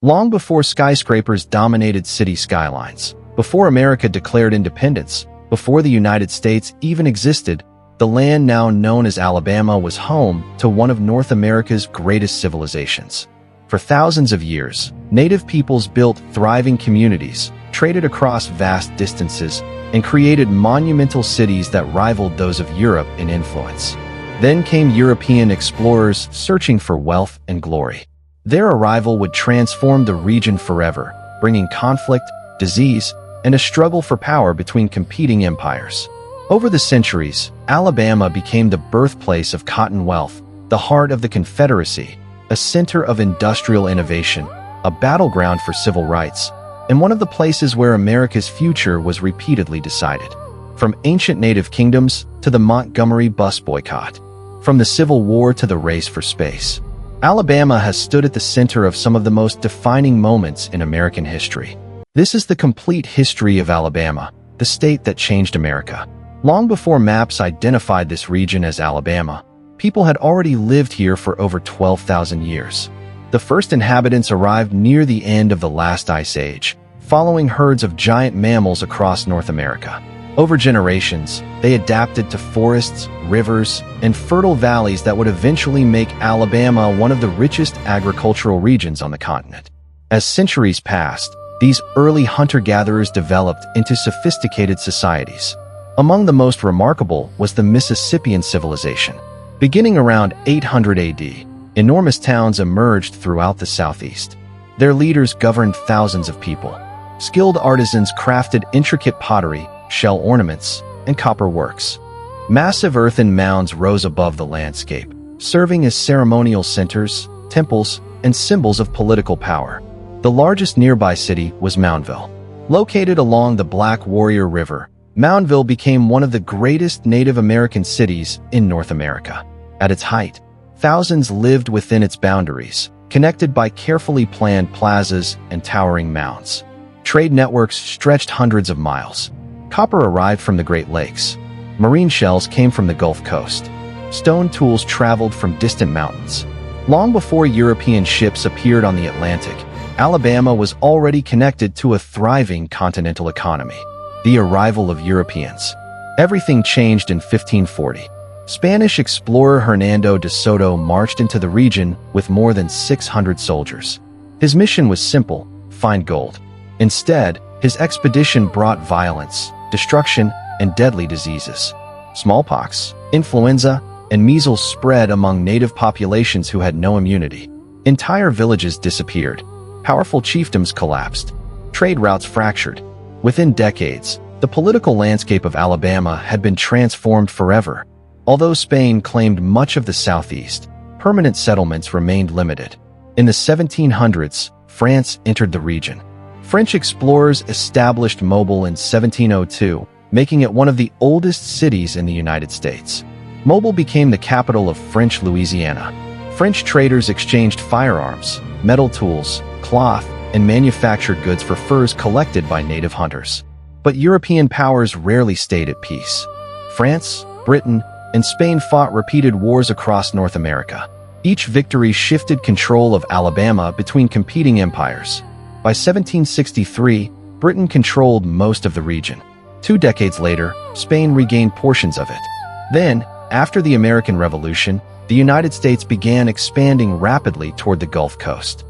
Long before skyscrapers dominated city skylines, before America declared independence, before the United States even existed, the land now known as Alabama was home to one of North America's greatest civilizations. For thousands of years, native peoples built thriving communities, traded across vast distances, and created monumental cities that rivaled those of Europe in influence. Then came European explorers searching for wealth and glory. Their arrival would transform the region forever, bringing conflict, disease, and a struggle for power between competing empires. Over the centuries, Alabama became the birthplace of cotton wealth, the heart of the Confederacy, a center of industrial innovation, a battleground for civil rights, and one of the places where America's future was repeatedly decided. From ancient native kingdoms to the Montgomery bus boycott, from the Civil War to the race for space, Alabama has stood at the center of some of the most defining moments in American history. This is the complete history of Alabama, the state that changed America. Long before maps identified this region as Alabama, people had already lived here for over 12,000 years. The first inhabitants arrived near the end of the last ice age, following herds of giant mammals across North America. Over generations, they adapted to forests, rivers, and fertile valleys that would eventually make Alabama one of the richest agricultural regions on the continent. As centuries passed, these early hunter-gatherers developed into sophisticated societies. Among the most remarkable was the Mississippian civilization. Beginning around 800 AD, enormous towns emerged throughout the southeast. Their leaders governed thousands of people. Skilled artisans crafted intricate pottery, shell ornaments, and copper works. Massive earthen mounds rose above the landscape, serving as ceremonial centers, temples, and symbols of political power. The largest nearby city was Moundville. Located along the Black Warrior River, Moundville became one of the greatest Native American cities in North America. At its height, thousands lived within its boundaries, connected by carefully planned plazas and towering mounds. Trade networks stretched hundreds of miles. Copper arrived from the Great Lakes. Marine shells came from the Gulf Coast. Stone tools traveled from distant mountains. Long before European ships appeared on the Atlantic, Alabama was already connected to a thriving continental economy. The arrival of Europeans. Everything changed in 1540. Spanish explorer Hernando de Soto marched into the region with more than 600 soldiers. His mission was simple: find gold. Instead, his expedition brought violence, destruction, and deadly diseases. Smallpox, influenza, and measles spread among native populations who had no immunity. Entire villages disappeared. Powerful chiefdoms collapsed. Trade routes fractured. Within decades, the political landscape of Alabama had been transformed forever. Although Spain claimed much of the southeast, permanent settlements remained limited. In the 1700s, France entered the region. French explorers established Mobile in 1702, making it one of the oldest cities in the United States. Mobile became the capital of French Louisiana. French traders exchanged firearms, metal tools, cloth, and manufactured goods for furs collected by native hunters. But European powers rarely stayed at peace. France, Britain, and Spain fought repeated wars across North America. Each victory shifted control of Alabama between competing empires. By 1763, Britain controlled most of the region. 2 decades later, Spain regained portions of it. Then, after the American Revolution, the United States began expanding rapidly toward the Gulf Coast.